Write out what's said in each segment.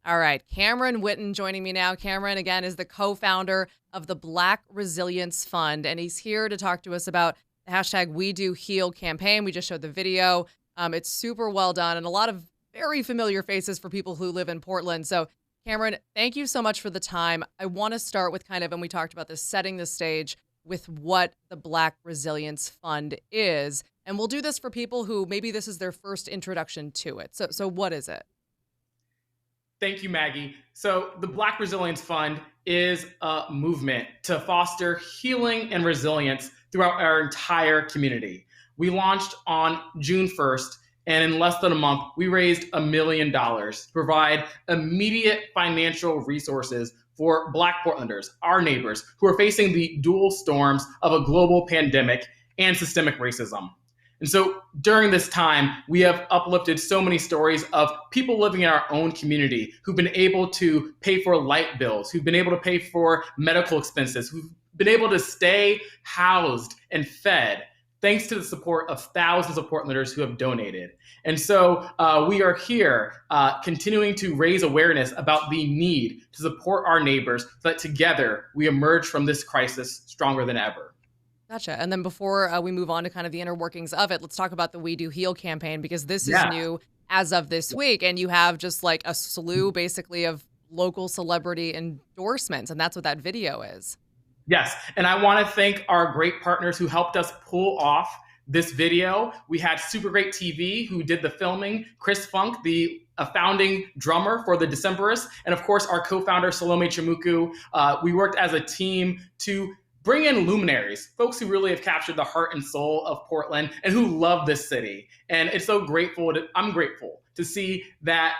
All right, Cameron Whitten joining me now. Cameron, again, is the co-founder of the Black Resilience Fund, and he's here to talk to us about the hashtag We Do Heal campaign. We just showed the video. It's super well done and a lot of very familiar faces for people who live in Portland. So, Cameron, thank you so much for the time. I want to start with and we talked about this, setting the stage with what the Black Resilience Fund is. And we'll do this for people who maybe this is their first introduction to it. So what is it? Thank you, Maggie. So the Black Resilience Fund is a movement to foster healing and resilience throughout our entire community. We launched on June 1st, and in less than a month, we raised $1 million to provide immediate financial resources for Black Portlanders, our neighbors, who are facing the dual storms of a global pandemic and systemic racism. And so during this time, we have uplifted so many stories of people living in our own community who've been able to pay for light bills, who've been able to pay for medical expenses, who've been able to stay housed and fed, thanks to the support of thousands of Portlanders who have donated. And so we are here continuing to raise awareness about the need to support our neighbors so that together we emerge from this crisis stronger than ever. Gotcha. And then before we move on to kind of the inner workings of it, let's talk about the We Do Heal campaign, because this is new as of this week. And you have just like a slew basically of local celebrity endorsements. And that's what that video is. Yes. And I want to thank our great partners who helped us pull off this video. We had Super Great TV who did the filming, Chris Funk, the founding drummer for the Decemberists, and of course our co-founder Salome Chimuku. We worked as a team to bring in luminaries, folks who really have captured the heart and soul of Portland and who love this city. And it's so I'm grateful to see that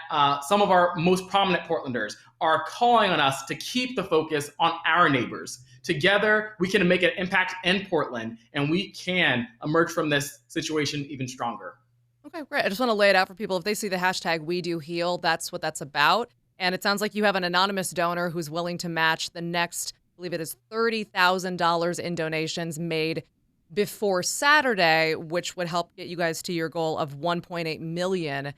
some of our most prominent Portlanders are calling on us to keep the focus on our neighbors. Together, we can make an impact in Portland, and we can emerge from this situation even stronger. Okay, great. I just want to lay it out for people. If they see the hashtag We Do Heal, that's what that's about. And it sounds like you have an anonymous donor who's willing to match the next, I believe it is $30,000 in donations made before Saturday, which would help get you guys to your goal of $1.8 million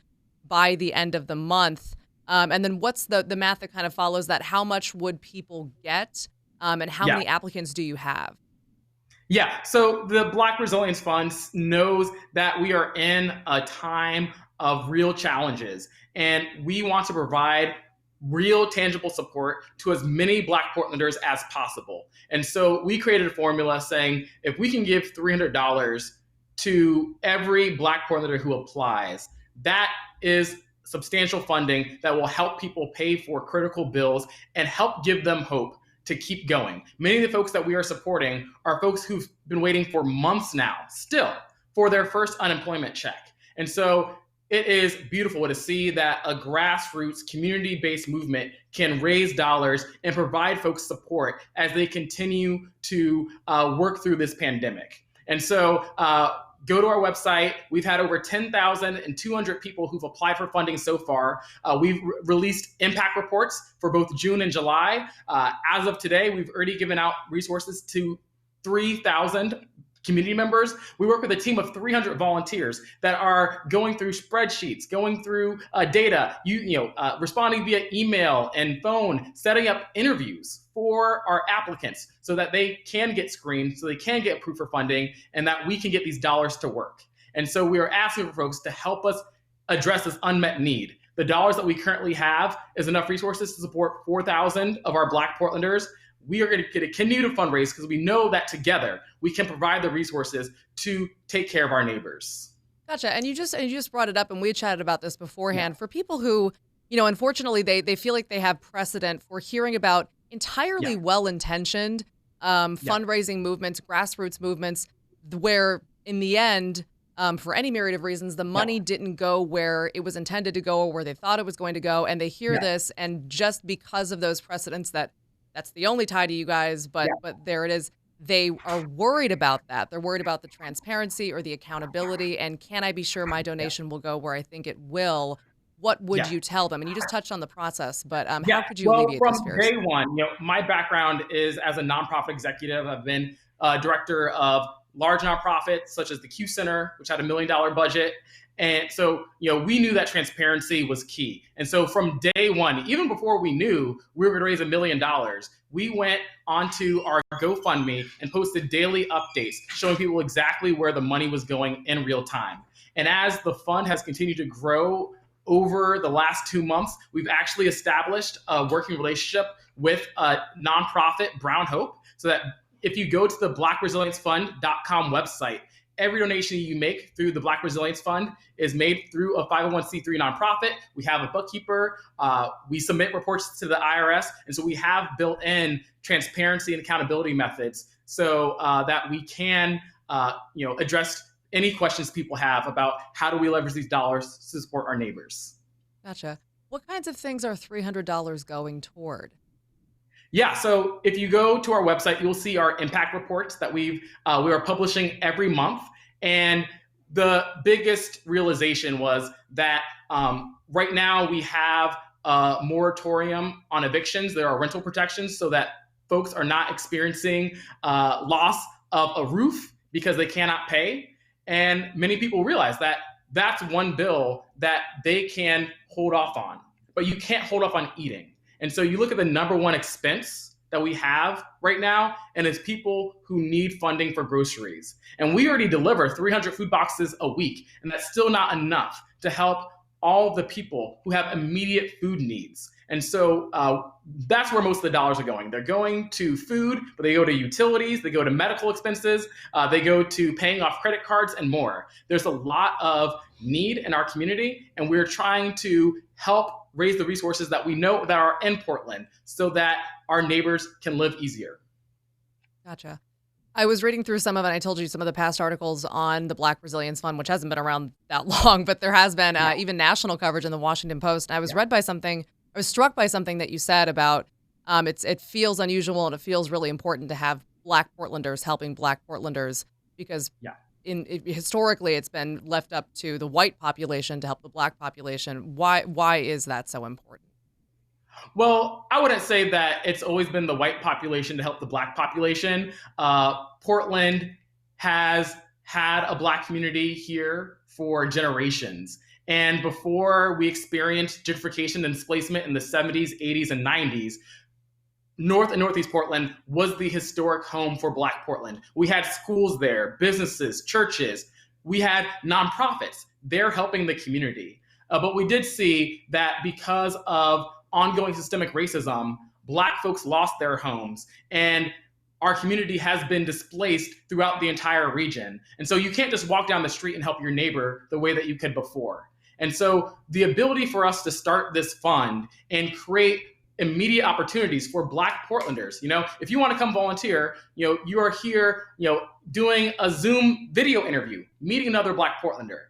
by the end of the month. And then what's the math that kind of follows that? How much would people get? And how many applicants do you have? Yeah, so the Black Resilience Fund knows that we are in a time of real challenges, and we want to provide real tangible support to as many Black Portlanders as possible. And so we created a formula saying, if we can give $300 to every Black Portlander who applies, that is substantial funding that will help people pay for critical bills and help give them hope to keep going. Many of the folks that we are supporting are folks who've been waiting for months now, still, for their first unemployment check. And so it is beautiful to see that a grassroots, community-based movement can raise dollars and provide folks support as they continue to work through this pandemic. And so go to our website. We've had over 10,200 people who've applied for funding so far. We've released impact reports for both June and July. As of today, we've already given out resources to 3,000 community members. We work with a team of 300 volunteers that are going through spreadsheets, going through data, responding via email and phone, setting up interviews for our applicants so that they can get screened, so they can get approved for funding, and that we can get these dollars to work. And so we are asking for folks to help us address this unmet need. The dollars that we currently have is enough resources to support 4,000 of our Black Portlanders. We are going to continue to fundraise because we know that together we can provide the resources to take care of our neighbors. Gotcha. And you just brought it up, and we chatted about this beforehand. Yeah. For people who, unfortunately, they feel like they have precedent for hearing about entirely well-intentioned fundraising movements, grassroots movements, where in the end, for any myriad of reasons, the money didn't go where it was intended to go or where they thought it was going to go. And they hear this, and just because of those precedents that's the only tie to you guys, but there it is. They are worried about that. They're worried about the transparency or the accountability. And can I be sure my donation will go where I think it will? What would you tell them? And you just touched on the process, but how could you alleviate those fears? From day one, my background is as a nonprofit executive. I've been director of large nonprofits such as the Q Center, which had $1 million budget, And so, we knew that transparency was key. And so from day one, even before we knew we were going to raise $1 million, we went onto our GoFundMe and posted daily updates showing people exactly where the money was going in real time. And as the fund has continued to grow over the last 2 months, we've actually established a working relationship with a nonprofit, Brown Hope, so that if you go to the blackresiliencefund.com website, every donation you make through the Black Resilience Fund is made through a 501c3 nonprofit. We have a bookkeeper. We submit reports to the IRS. And so we have built in transparency and accountability methods so that we can address any questions people have about how do we leverage these dollars to support our neighbors. Gotcha. What kinds of things are $300 going toward? Yeah, so if you go to our website, you'll see our impact reports that we are publishing every month. And the biggest realization was that right now we have a moratorium on evictions. There are rental protections so that folks are not experiencing loss of a roof because they cannot pay. And many people realize that that's one bill that they can hold off on, but you can't hold off on eating. And so you look at the number one expense that we have right now, and it's people who need funding for groceries. And we already deliver 300 food boxes a week, and that's still not enough to help all the people who have immediate food needs. And so that's where most of the dollars are going. They're going to food, but they go to utilities, they go to medical expenses, they go to paying off credit cards and more. There's a lot of need in our community, and we're trying to help raise the resources that we know that are in Portland so that our neighbors can live easier. Gotcha. I was reading through some of it. I told you some of the past articles on the Black Resilience Fund, which hasn't been around that long, but there has been even national coverage in the Washington Post. And I was I was struck by something that you said about it feels unusual and it feels really important to have Black Portlanders helping Black Portlanders because historically it's been left up to the white population to help the Black population. Why is that so important? Well, I wouldn't say that it's always been the white population to help the Black population. Portland has had a Black community here for generations. And before we experienced gentrification and displacement in the 70s, 80s, and 90s, North and Northeast Portland was the historic home for Black Portland. We had schools there, businesses, churches. We had nonprofits. They're helping the community. But we did see that because of ongoing systemic racism, Black folks lost their homes, and our community has been displaced throughout the entire region. And so you can't just walk down the street and help your neighbor the way that you could before. And so the ability for us to start this fund and create immediate opportunities for Black Portlanders, if you want to come volunteer, you are here, doing a Zoom video interview, meeting another Black Portlander.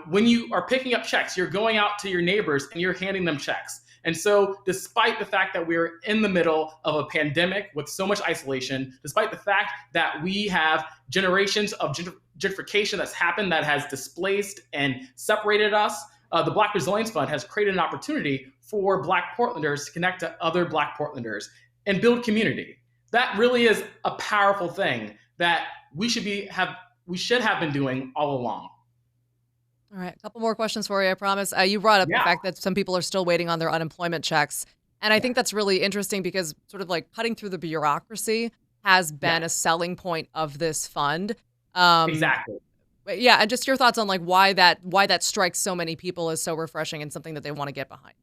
When you are picking up checks, you're going out to your neighbors and you're handing them checks. And so despite the fact that we're in the middle of a pandemic with so much isolation, despite the fact that we have generations of gentrification that's happened that has displaced and separated us, the Black Resilience Fund has created an opportunity for Black Portlanders to connect to other Black Portlanders and build community. That really is a powerful thing that we should have been doing all along. All right, a couple more questions for you, I promise. You brought up the fact that some people are still waiting on their unemployment checks. And I think that's really interesting because sort of like cutting through the bureaucracy has been a selling point of this fund. Exactly. Yeah, and just your thoughts on like why that strikes so many people as so refreshing and something that they want to get behind.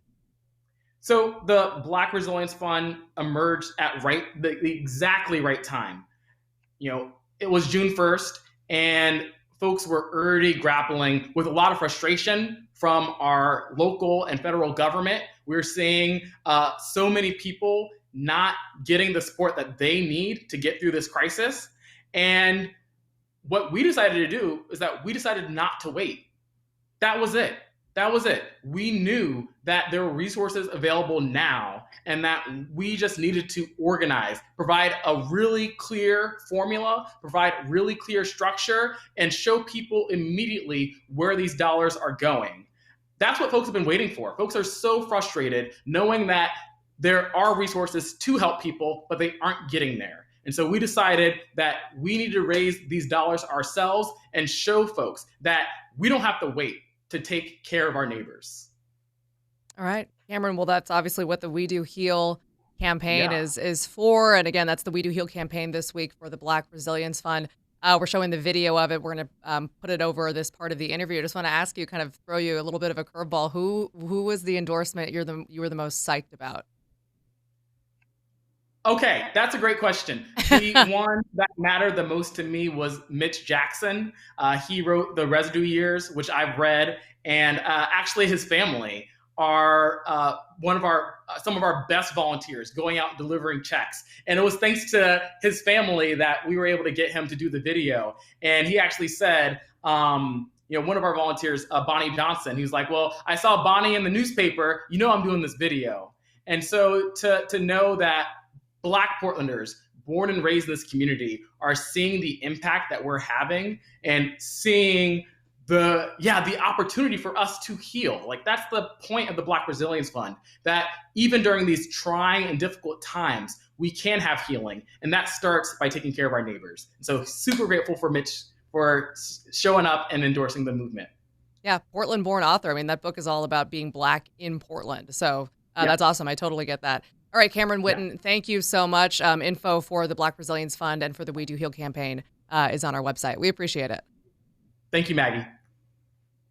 So the Black Resilience Fund emerged at the exactly right time. It was June 1st, and folks were already grappling with a lot of frustration from our local and federal government. We're seeing so many people not getting the support that they need to get through this crisis. And what we decided to do is that we decided not to wait. That was it. We knew that there were resources available now and that we just needed to organize, provide a really clear formula, provide really clear structure, and show people immediately where these dollars are going. That's what folks have been waiting for. Folks are so frustrated knowing that there are resources to help people, but they aren't getting there. And so we decided that we need to raise these dollars ourselves and show folks that we don't have to wait. to take care of our neighbors. All right, Cameron. Well, that's obviously what the We Do Heal campaign Yeah. is for. And again, that's the We Do Heal campaign this week for the Black Resilience Fund. We're showing the video of it. We're going to put it over this part of the interview. I just want to ask you, kind of throw you a little bit of a curveball. Who was the endorsement you were the most psyched about? Okay, that's a great question. The one that mattered the most to me was Mitch Jackson. He wrote The Residue Years, which I've read, and actually his family are one of our some of our best volunteers going out and delivering checks. And it was thanks to his family that we were able to get him to do the video. And he actually said, one of our volunteers, Bonnie Johnson, he was like, "Well, I saw Bonnie in the newspaper. I'm doing this video." And so to know that Black Portlanders born and raised in this community are seeing the impact that we're having and seeing the opportunity for us to heal. Like, that's the point of the Black Resilience Fund, that even during these trying and difficult times, we can have healing. And that starts by taking care of our neighbors. So super grateful for Mitch for showing up and endorsing the movement. Yeah, Portland-born author. I mean, that book is all about being Black in Portland. So that's awesome. I totally get that. All right, Cameron Whitten, thank you so much. Info for the Black Resilience Fund and for the We Do Heal campaign is on our website. We appreciate it. Thank you, Maggie.